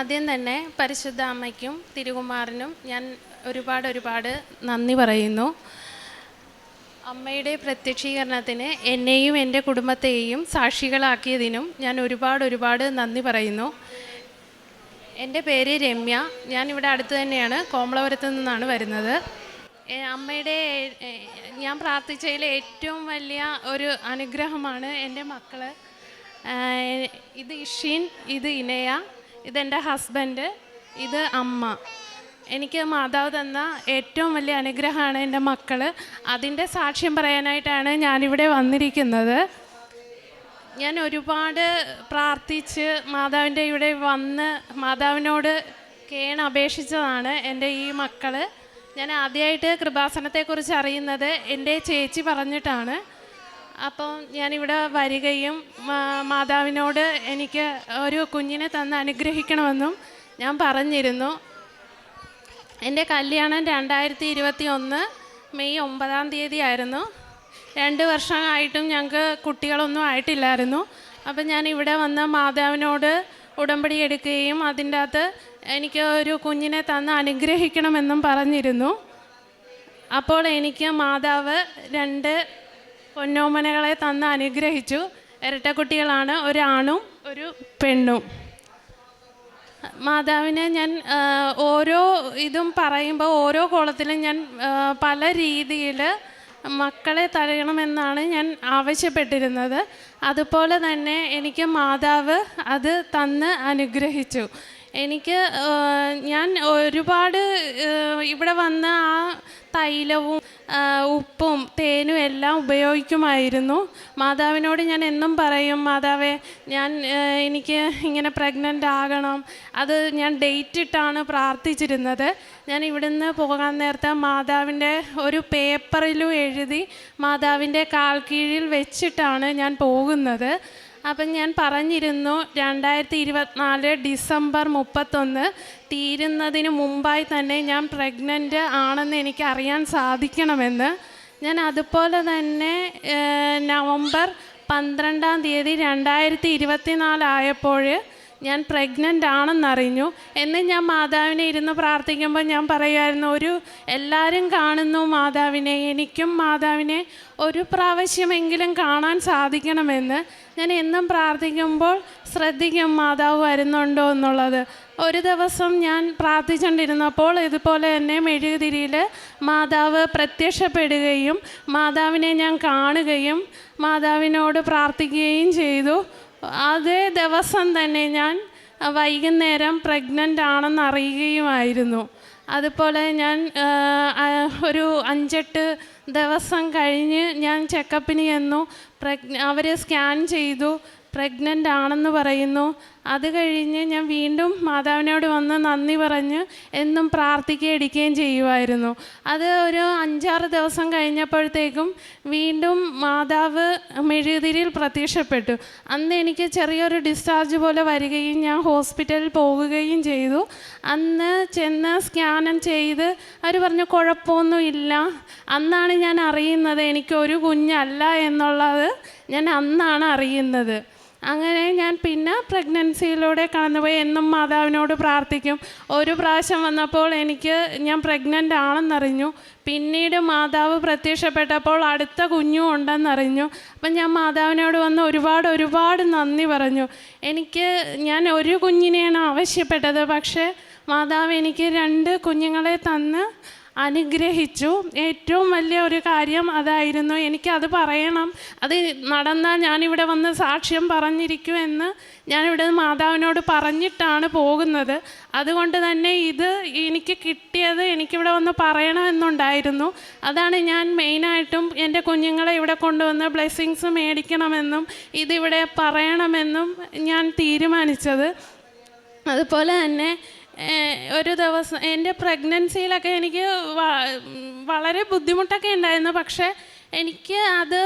ആദ്യം തന്നെ പരിശുദ്ധ അമ്മയ്ക്കും തിരുകുമാരനും ഞാൻ ഒരുപാട് നന്ദി പറയുന്നു. അമ്മയുടെ പ്രത്യക്ഷീകരണത്തിന് എന്നെയും എൻ്റെ കുടുംബത്തെയും സാക്ഷികളാക്കിയതിനും ഞാൻ ഒരുപാട് നന്ദി പറയുന്നു. എൻ്റെ പേര് രമ്യ. ഞാനിവിടെ അടുത്ത് തന്നെയാണ്, കോമളപുരത്ത് നിന്നാണ് വരുന്നത്. അമ്മയുടെ ഞാൻ പ്രാർത്ഥിച്ചതിൽ ഏറ്റവും വലിയ ഒരു അനുഗ്രഹമാണ് എൻ്റെ മക്കൾ. ഇത് ഇഷീൻ, ഇത് ഇനയ, ഇതെൻ്റെ ഹസ്ബൻഡ്, ഇത് അമ്മ. എനിക്ക് മാതാവ് തന്ന ഏറ്റവും വലിയ അനുഗ്രഹമാണ് എൻ്റെ മക്കൾ. അതിൻ്റെ സാക്ഷ്യം പറയാനായിട്ടാണ് ഞാനിവിടെ വന്നിരിക്കുന്നത്. ഞാൻ ഒരുപാട് പ്രാർത്ഥിച്ച് മാതാവിൻ്റെ ഇവിടെ വന്ന് മാതാവിനോട് അപേക്ഷിച്ചതാണ് എൻ്റെ ഈ മക്കൾ. ഞാൻ ആദ്യമായിട്ട് കൃപാസനത്തെക്കുറിച്ച് അറിയുന്നത് എൻ്റെ ചേച്ചി പറഞ്ഞിട്ടാണ്. അപ്പോൾ ഞാനിവിടെ വരികയും മാതാവിനോട് എനിക്ക് ഒരു കുഞ്ഞിനെ തന്ന് അനുഗ്രഹിക്കണമെന്നും ഞാൻ പറഞ്ഞിരുന്നു. എൻ്റെ കല്യാണം 2021 മെയ് 9 ആയിരുന്നു. 2 വർഷമായിട്ടും ഞങ്ങൾക്ക് കുട്ടികളൊന്നും ആയിട്ടില്ലായിരുന്നു. അപ്പം ഞാൻ ഇവിടെ വന്ന് മാതാവിനോട് ഉടമ്പടി എടുക്കുകയും അതിൻ്റെ അകത്ത് എനിക്ക് ഒരു കുഞ്ഞിനെ തന്ന് അനുഗ്രഹിക്കണമെന്നും പറഞ്ഞിരുന്നു. അപ്പോൾ എനിക്ക് മാതാവ് 2 പൊന്നോമനകളെ തന്ന് അനുഗ്രഹിച്ചു. ഇരട്ടക്കുട്ടികളാണ്, ഒരാണും ഒരു പെണ്ണും. മാതാവിനെ ഞാൻ ഓരോ ഇതും പറയുമ്പോൾ ഓരോ കോളത്തിലും ഞാൻ പല രീതിയിൽ മക്കളെ തരണമെന്നാണ് ഞാൻ ആവശ്യപ്പെട്ടിരുന്നത്. അതുപോലെ തന്നെ എനിക്ക് മാതാവ് അത് തന്ന് അനുഗ്രഹിച്ചു. ഞാൻ ഒരുപാട് ഇവിടെ വന്ന് ആ തൈലവും ഉപ്പും തേനും എല്ലാം ഉപയോഗിക്കുമായിരുന്നു. മാതാവിനോട് ഞാൻ എന്നും പറയും, മാതാവേ എനിക്ക് ഇങ്ങനെ പ്രഗ്നൻ്റ് ആകണം. അത് ഞാൻ ഡേറ്റ് ഇട്ടാണ് പ്രാർത്ഥിച്ചിരുന്നത്. ഞാൻ ഇവിടുന്ന് പോകാൻ നേരത്തെ മാതാവിൻ്റെ ഒരു പേപ്പറിലും എഴുതി മാതാവിൻ്റെ കാൽ കീഴിൽ വെച്ചിട്ടാണ് ഞാൻ പോകുന്നത്. അപ്പം ഞാൻ പറഞ്ഞിരുന്നു 2024 ഡിസംബർ 31 തീരുന്നതിന് മുമ്പായി തന്നെ ഞാൻ പ്രഗ്നൻ്റ് ആണെന്ന് എനിക്ക് അറിയാൻ സാധിക്കണമെന്ന്. ഞാൻ അതുപോലെ തന്നെ നവംബർ 12 2024 ആയപ്പോൾ ഞാൻ പ്രഗ്നൻ്റ് ആണെന്നറിഞ്ഞു. എന്ന് ഞാൻ മാതാവിനെ ഇരുന്ന് പ്രാർത്ഥിക്കുമ്പോൾ ഞാൻ പറയുമായിരുന്നു, എല്ലാവരും കാണുന്നു മാതാവിനെ, എനിക്കും മാതാവിനെ ഒരു പ്രാവശ്യമെങ്കിലും കാണാൻ സാധിക്കണമെന്ന്. ഞാൻ എന്നും പ്രാർത്ഥിക്കുമ്പോൾ ശ്രദ്ധിക്കും മാതാവ് വരുന്നുണ്ടോ എന്നുള്ളത്. ഒരു ദിവസം ഞാൻ പ്രാർത്ഥിച്ചുകൊണ്ടിരുന്നപ്പോൾ ഇതുപോലെ തന്നെ മെഴുകുതിരിയിൽ മാതാവ് പ്രത്യക്ഷപ്പെടുകയും മാതാവിനെ ഞാൻ കാണുകയും മാതാവിനോട് പ്രാർത്ഥിക്കുകയും ചെയ്തു. അതേ ദിവസം തന്നെ ഞാൻ വൈകുന്നേരം പ്രഗ്നൻ്റ് ആണെന്ന് അറിയുകയുമായിരുന്നു. അതുപോലെ ഞാൻ ഒരു 5-8 ദിവസം കഴിഞ്ഞ് ഞാൻ ചെക്കപ്പിന് ചെന്നു. അവർ സ്കാൻ ചെയ്തു, പ്രഗ്നൻ്റ് ആണെന്ന് പറയുന്നു. അത് കഴിഞ്ഞ് ഞാൻ വീണ്ടും മാതാവിനോട് വന്ന് നന്ദി പറഞ്ഞ് എന്നും പ്രാർത്ഥിക്കുകയും എടുക്കുകയും ചെയ്യുമായിരുന്നു. അത് ഒരു 5-6 ദിവസം കഴിഞ്ഞപ്പോഴത്തേക്കും വീണ്ടും മാതാവ് മെഴുകുതിരിയിൽ പ്രത്യക്ഷപ്പെട്ടു. അന്ന് എനിക്ക് ചെറിയൊരു ഡിസ്ചാർജ് പോലെ വരികയും ഞാൻ ഹോസ്പിറ്റലിൽ പോകുകയും ചെയ്തു. അന്ന് ചെന്ന് സ്കാനം ചെയ്ത് അവർ പറഞ്ഞു കുഴപ്പമൊന്നുമില്ല. അന്നാണ് ഞാൻ അറിയുന്നത് എനിക്കൊരു കുഞ്ഞല്ല എന്നുള്ളത്. ഞാൻ അന്നാണ് അറിയുന്നത്. അങ്ങനെ ഞാൻ പിന്നെ പ്രഗ്നൻസിയിലൂടെ കടന്നുപോയി. എന്നും മാതാവിനോട് പ്രാർത്ഥിക്കും. ഒരു പ്രാവശ്യം വന്നപ്പോൾ ഞാൻ പ്രഗ്നൻ്റ് ആണെന്നറിഞ്ഞു. പിന്നീട് മാതാവ് പ്രത്യക്ഷപ്പെട്ടപ്പോൾ അടുത്ത കുഞ്ഞും ഉണ്ടെന്നറിഞ്ഞു. അപ്പം ഞാൻ മാതാവിനോട് വന്ന് ഒരുപാട് നന്ദി പറഞ്ഞു. ഞാൻ ഒരു കുഞ്ഞിനെയാണ് ആവശ്യപ്പെട്ടത്, പക്ഷേ മാതാവ് എനിക്ക് 2 കുഞ്ഞുങ്ങളെ തന്ന് അനുഗ്രഹിച്ചു. ഏറ്റവും വലിയ ഒരു കാര്യം അതായിരുന്നു. എനിക്കത് പറയണം, അത് നടന്നാൽ ഞാനിവിടെ വന്ന് സാക്ഷ്യം പറഞ്ഞിരിക്കുമെന്ന് ഞാനിവിടെ മാതാവിനോട് പറഞ്ഞിട്ടാണ് പോകുന്നത്. അതുകൊണ്ട് തന്നെ ഇത് എനിക്ക് കിട്ടിയത് എനിക്കിവിടെ വന്ന് പറയണമെന്നുണ്ടായിരുന്നു. അതാണ് ഞാൻ മെയിനായിട്ടും എൻ്റെ കുഞ്ഞുങ്ങളെ ഇവിടെ കൊണ്ടുവന്ന് ബ്ലെസ്സിങ്സ് മേടിക്കണമെന്നും ഇതിവിടെ പറയണമെന്നും ഞാൻ തീരുമാനിച്ചത്. അതുപോലെ തന്നെ ഒരു ദിവസം എൻ്റെ പ്രഗ്നൻസിയിലൊക്കെ എനിക്ക് വളരെ ബുദ്ധിമുട്ടൊക്കെ ഉണ്ടായിരുന്നു. പക്ഷേ എനിക്ക് അത്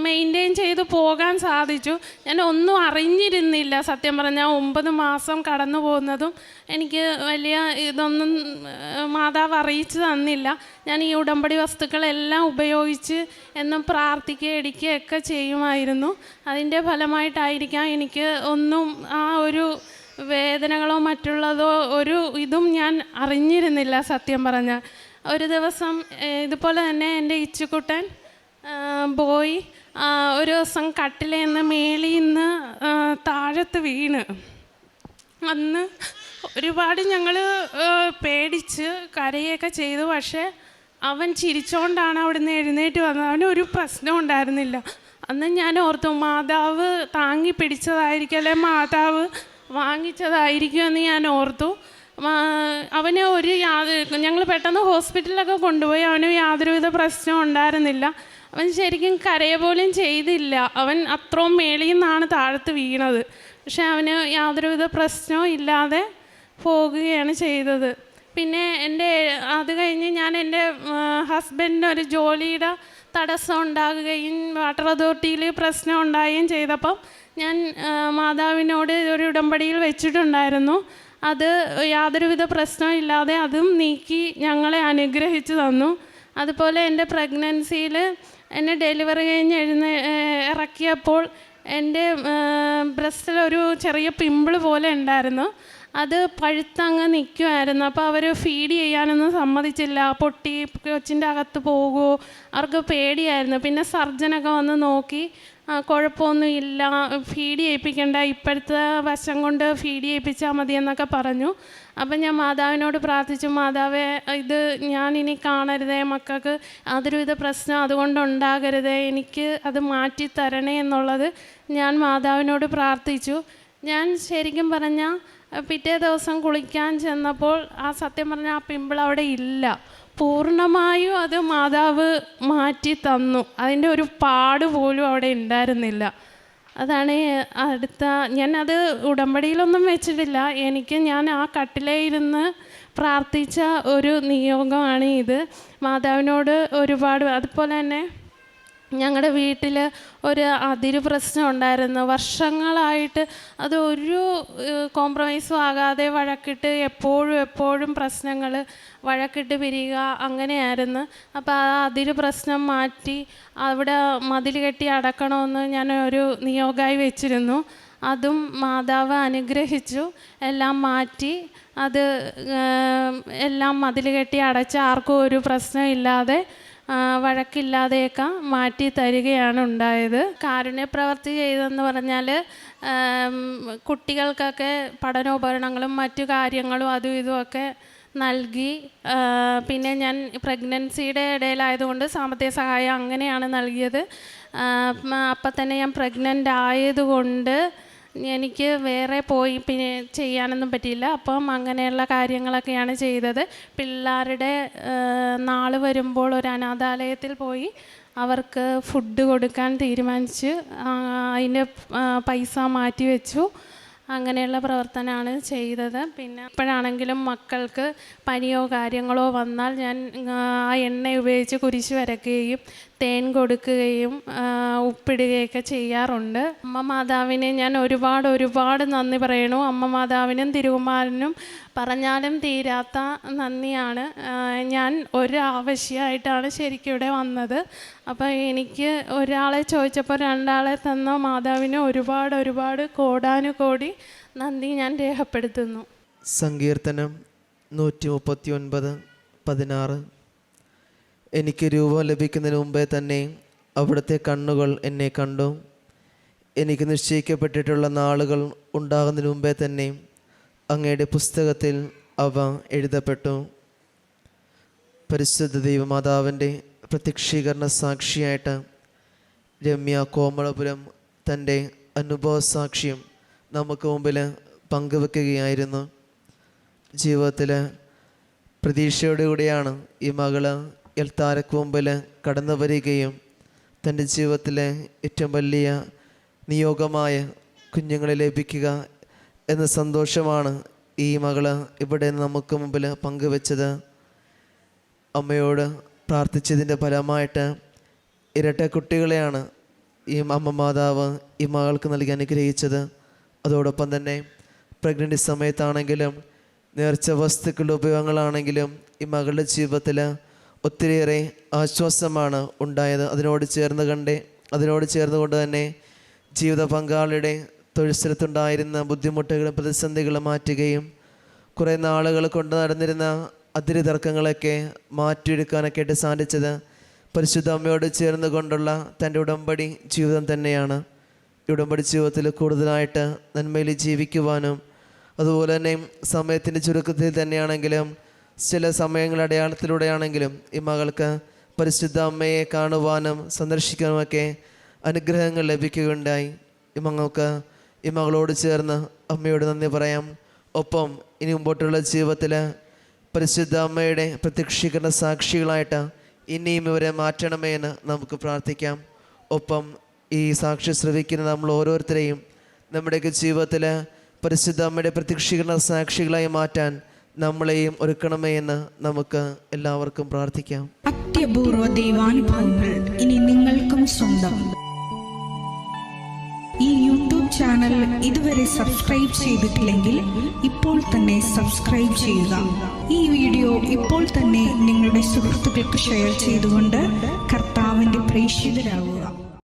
മെയിൻറ്റെയിൻ ചെയ്ത് പോകാൻ സാധിച്ചു. ഞാൻ ഒന്നും അറിഞ്ഞിരുന്നില്ല സത്യം പറഞ്ഞാൽ. 9 മാസം കടന്നു പോകുന്നതും എനിക്ക് വലിയ ഇതൊന്നും മാതാവ് അറിയിച്ചു തന്നില്ല. ഞാൻ ഈ ഉടമ്പടി വസ്തുക്കളെല്ലാം ഉപയോഗിച്ച് എന്നും പ്രാർത്ഥിക്കുകയും എടുക്കുകയൊക്കെ ചെയ്യുമായിരുന്നു. അതിൻ്റെ ഫലമായിട്ടായിരിക്കാം എനിക്ക് ഒന്നും ആ ഒരു വേദനകളോ മറ്റുള്ളതോ ഒരു ഇതും ഞാൻ അറിഞ്ഞിരുന്നില്ല സത്യം പറഞ്ഞാൽ. ഒരു ദിവസം ഇതുപോലെ തന്നെ എൻ്റെ ഇച്ചുക്കുട്ടൻ പോയി ഒരു ദിവസം കട്ടിലിൽ നിന്ന് മേളിൽ നിന്ന് താഴത്ത് വീണ്. അന്ന് ഒരുപാട് ഞങ്ങൾ പേടിച്ച് കരയൊക്കെ ചെയ്തു. പക്ഷേ അവൻ ചിരിച്ചുകൊണ്ടാണ് അവിടെ നിന്ന് എഴുന്നേറ്റ് വന്നത്. അവനൊരു പ്രശ്നം ഉണ്ടായിരുന്നില്ല. അന്ന് ഞാൻ ഓർത്തു, മാതാവ് താങ്ങി പിടിച്ചതായിരിക്കും, അല്ലെ മാതാവ് വാങ്ങിച്ചതായിരിക്കും എന്ന് ഞാൻ ഓർത്തു. അവന് ഞങ്ങൾ പെട്ടെന്ന് ഹോസ്പിറ്റലിലൊക്കെ കൊണ്ടുപോയി. അവന് യാതൊരുവിധ പ്രശ്നവും ഉണ്ടായിരുന്നില്ല. അവൻ ശരിക്കും കരയ പോലും ചെയ്തില്ല. അവൻ അത്രയും മേളിൽ നിന്നാണ് താഴത്ത് വീണത്. പക്ഷെ അവന് യാതൊരുവിധ പ്രശ്നവും ഇല്ലാതെ പോകുകയാണ് ചെയ്തത്. പിന്നെ അത് കഴിഞ്ഞ് ഞാൻ എൻ്റെ ഹസ്ബൻഡിന് ഒരു ജോലിയുടെ തടസ്സം ഉണ്ടാകുകയും വാട്ടർ അതോറിറ്റിയിൽ പ്രശ്നം ഉണ്ടാകുകയും ചെയ്തപ്പം ഞാൻ മാതാവിനോട് ഒരു ഉടമ്പടിയിൽ വെച്ചിട്ടുണ്ടായിരുന്നു. അത് യാതൊരുവിധ പ്രശ്നവും ഇല്ലാതെ അതും നീക്കി ഞങ്ങളെ അനുഗ്രഹിച്ചു തന്നു. അതുപോലെ എൻ്റെ പ്രഗ്നൻസിയിൽ എന്നെ ഡെലിവറി കഴിഞ്ഞ് ഇറക്കിയപ്പോൾ എൻ്റെ ബ്രസ്റ്റിലൊരു ചെറിയ പിമ്പിൾ പോലെ ഉണ്ടായിരുന്നു. അത് പഴുത്തങ്ങ് നിൽക്കുമായിരുന്നു. അപ്പോൾ അവർ ഫീഡ് ചെയ്യാനൊന്നും സമ്മതിച്ചില്ല. പൊട്ടി കൊച്ചിൻ്റെ അകത്ത് പോകുമോ, അവർക്ക് പേടിയായിരുന്നു. പിന്നെ സർജനൊക്കെ വന്ന് നോക്കി, കുഴപ്പമൊന്നും ഇല്ല, ഫീഡ് ചെയ്യിപ്പിക്കേണ്ട, ഇപ്പോഴത്തെ വശം കൊണ്ട് ഫീഡ് ചെയ്യിപ്പിച്ചാൽ മതി എന്നൊക്കെ പറഞ്ഞു. അപ്പം ഞാൻ മാതാവിനോട് പ്രാർത്ഥിച്ചു, മാതാവേ ഇത് ഞാനിനി കാണരുതേ, മക്കൾക്ക് യാതൊരുവിധ പ്രശ്നം അതുകൊണ്ടുണ്ടാകരുതേ, എനിക്ക് അത് മാറ്റിത്തരണേ എന്നുള്ളത് ഞാൻ മാതാവിനോട് പ്രാർത്ഥിച്ചു. ഞാൻ ശരിക്കും പറഞ്ഞാൽ പിറ്റേ ദിവസം കുളിക്കാൻ ചെന്നപ്പോൾ സത്യം പറഞ്ഞാൽ ആ പിമ്പിൾ അവിടെ ഇല്ല. പൂർണ്ണമായും അത് മാതാവ് മാറ്റി തന്നു. അതിൻ്റെ ഒരു പാട് പോലും അവിടെ ഉണ്ടായിരുന്നില്ല. അതാണ് ഞാനത് ഉടമ്പടിയിലൊന്നും വെച്ചിട്ടില്ല. ഞാൻ ആ കട്ടിലേയിരുന്ന് പ്രാർത്ഥിച്ച ഒരു നിയോഗമാണ് ഇത്. മാതാവിനോട് ഒരുപാട്. അതുപോലെ തന്നെ ഞങ്ങളുടെ വീട്ടിൽ ഒരു അതിര് പ്രശ്നം ഉണ്ടായിരുന്നു. വർഷങ്ങളായിട്ട് അത് ഒരു കോംപ്രമൈസും ആകാതെ വഴക്കിട്ട് എപ്പോഴും പ്രശ്നങ്ങൾ, വഴക്കിട്ട് പിരിയുക, അങ്ങനെയായിരുന്നു. അപ്പോൾ ആ അതിര് പ്രശ്നം മാറ്റി അവിടെ മതിൽ കെട്ടി അടക്കണമെന്ന് ഞാൻ ഒരു നിയോഗമായി വെച്ചിരുന്നു. അതും മാതാവ് അനുഗ്രഹിച്ചു. എല്ലാം മാറ്റി അത് എല്ലാം മതിൽ കെട്ടി അടച്ച് ആർക്കും ഒരു പ്രശ്നമില്ലാതെ വഴക്കില്ലാതെയൊക്കെ മാറ്റി തരികയാണ് ഉണ്ടായത്. കാരുണ്യപ്രവർത്തി ചെയ്തെന്ന് പറഞ്ഞാൽ കുട്ടികൾക്കൊക്കെ പഠനോപകരണങ്ങളും മറ്റു കാര്യങ്ങളും അതും ഇതുമൊക്കെ നൽകി. പിന്നെ ഞാൻ പ്രഗ്നൻസിയുടെ ഇടയിലായതുകൊണ്ട് സാമ്പത്തിക സഹായം അങ്ങനെയാണ് നൽകിയത്. അപ്പം തന്നെ ഞാൻ പ്രഗ്നൻ്റ് ആയതുകൊണ്ട് എനിക്ക് വേറെ പോയി പിന്നെ ചെയ്യാനൊന്നും പറ്റിയില്ല. അപ്പം അങ്ങനെയുള്ള കാര്യങ്ങളൊക്കെയാണ് ചെയ്തത്. പിള്ളേരുടെ നാൾ വരുമ്പോൾ ഒരു അനാഥാലയത്തിൽ പോയി അവർക്ക് ഫുഡ് കൊടുക്കാൻ തീരുമാനിച്ച് അതിൻ്റെ പൈസ മാറ്റി വെച്ചു. അങ്ങനെയുള്ള പ്രവർത്തനമാണ് ചെയ്തത്. പിന്നെ ഇപ്പോഴാണെങ്കിലും മക്കൾക്ക് പനിയോ കാര്യങ്ങളോ വന്നാൽ ഞാൻ ആ എണ്ണ ഉപയോഗിച്ച് കുരിശ് വരയ്ക്കുകയും തേൻ കൊടുക്കുകയും ഉപ്പിടുകയൊക്കെ ചെയ്യാറുണ്ട്. അമ്മ മാതാവിനെ ഞാൻ ഒരുപാട് നന്ദി പറയണു. അമ്മ മാതാവിനും തിരുകുമാരനും പറഞ്ഞാലും തീരാത്ത നന്ദിയാണ്. ഞാൻ ഒരാവശ്യമായിട്ടാണ് ശരിക്കും ഇവിടെ വന്നത്. അപ്പോൾ എനിക്ക് ഒരാളെ ചോദിച്ചപ്പോൾ രണ്ടാളെ തന്ന മാതാവിന് ഒരുപാട് കോടാനുകോടി നന്ദി ഞാൻ രേഖപ്പെടുത്തുന്നു. സങ്കീർത്തനം 139:16. എനിക്ക് രൂപം ലഭിക്കുന്നതിന് മുമ്പേ തന്നെ അവിടുത്തെ കണ്ണുകൾ എന്നെ കണ്ടു. എനിക്ക് നിശ്ചയിക്കപ്പെട്ടിട്ടുള്ള നാളുകൾ ഉണ്ടാകുന്നതിന് മുമ്പേ തന്നെ അങ്ങയുടെ പുസ്തകത്തിൽ അവ എഴുതപ്പെട്ടു. പരിശുദ്ധ ദൈവമാതാവിൻ്റെ പ്രത്യക്ഷീകരണ സാക്ഷിയായിട്ട് രമ്യ കോമളപുരം തൻ്റെ അനുഭവ സാക്ഷ്യം നമുക്ക് മുമ്പിൽ പങ്കുവെക്കുകയായിരുന്നു. ജീവിതത്തിൽ പ്രതീക്ഷയോടുകൂടിയാണ് ഈ മകള് എൽത്താരക്ക് മുമ്പിൽ കടന്നു വരികയും തൻ്റെ ജീവിതത്തിലെ ഏറ്റവും വലിയ നിയോഗമായ കുഞ്ഞുങ്ങളെ ലഭിക്കുക എന്ന സന്തോഷമാണ് ഈ മകള് ഇവിടെ നമുക്ക് മുമ്പിൽ പങ്കുവെച്ചത്. അമ്മയോട് പ്രാർത്ഥിച്ചതിൻ്റെ ഫലമായിട്ട് ഇരട്ട കുട്ടികളെയാണ് ഈ അമ്മ മാതാവ് ഈ മകൾക്ക് നൽകി അനുഗ്രഹിച്ചത്. അതോടൊപ്പം തന്നെ പ്രഗ്നൻസി സമയത്താണെങ്കിലും നേർച്ച വസ്തുക്കളുടെ ഉപയോഗങ്ങളാണെങ്കിലും ഈ മകളുടെ ജീവിതത്തിൽ ഒത്തിരിയേറെ ആശ്വാസമാണ് ഉണ്ടായത്. അതിനോട് ചേർന്നുകൊണ്ട് തന്നെ ജീവിത പങ്കാളിയുടെ തൊഴിൽ സ്ഥലത്തുണ്ടായിരുന്ന ബുദ്ധിമുട്ടുകളും പ്രതിസന്ധികളും മാറ്റുകയും കുറേ നാളുകൾ കൊണ്ട് നടന്നിരുന്ന അതിരി തർക്കങ്ങളൊക്കെ മാറ്റിയെടുക്കാനൊക്കെ ആയിട്ട് സാധിച്ചത് പരിശുദ്ധ അമ്മയോട് ചേർന്ന് കൊണ്ടുള്ള തൻ്റെ ഉടമ്പടി ജീവിതം തന്നെയാണ്. ഈ ഉടമ്പടി ജീവിതത്തിൽ കൂടുതലായിട്ട് നന്മയിൽ ജീവിക്കുവാനും അതുപോലെ തന്നെ സമയത്തിൻ്റെ ചുരുക്കത്തിൽ തന്നെയാണെങ്കിലും ചില സമയങ്ങളുടെ അടയാളത്തിലൂടെയാണെങ്കിലും ഈ മകൾക്ക് പരിശുദ്ധ അമ്മയെ കാണുവാനും സന്ദർശിക്കാനുമൊക്കെ അനുഗ്രഹങ്ങൾ ലഭിക്കുകയുണ്ടായി. ഈ മകളോട് ചേർന്ന് അമ്മയോട് നന്ദി പറയാം. ഒപ്പം ഇനി മുമ്പോട്ടുള്ള ജീവിതത്തിൽ പരിശുദ്ധ അമ്മയുടെ പ്രത്യക്ഷീകരണ സാക്ഷികളായിട്ട് ഇനിയും ഇവരെ മാറ്റണമേ എന്ന് നമുക്ക് പ്രാർത്ഥിക്കാം. ഒപ്പം ഈ സാക്ഷി ശ്രവിക്കുന്ന നമ്മൾ ഓരോരുത്തരെയും നമ്മുടെയൊക്കെ ജീവിതത്തിൽ പരിശുദ്ധ അമ്മയുടെ പ്രത്യക്ഷീകരണ സാക്ഷികളായി മാറ്റാൻ നമ്മളെയും ഒരുക്കണമേ എന്ന് നമുക്ക് എല്ലാവർക്കും പ്രാർത്ഥിക്കാം. അത്യപൂർവ ദൈവാനുഭവങ്ങൾ ഇനി നിങ്ങൾക്കും സ്വന്തം. ഈ യൂട്യൂബ് ചാനൽ ഇതുവരെ സബ്സ്ക്രൈബ് ചെയ്തിട്ടില്ലെങ്കിൽ ഇപ്പോൾ തന്നെ സബ്സ്ക്രൈബ് ചെയ്യുക. ഈ വീഡിയോ ഇപ്പോൾ തന്നെ നിങ്ങളുടെ സുഹൃത്തുക്കൾക്ക് ഷെയർ ചെയ്തുകൊണ്ട് കർത്താവിൻ്റെ പ്രേക്ഷിതരാകുക.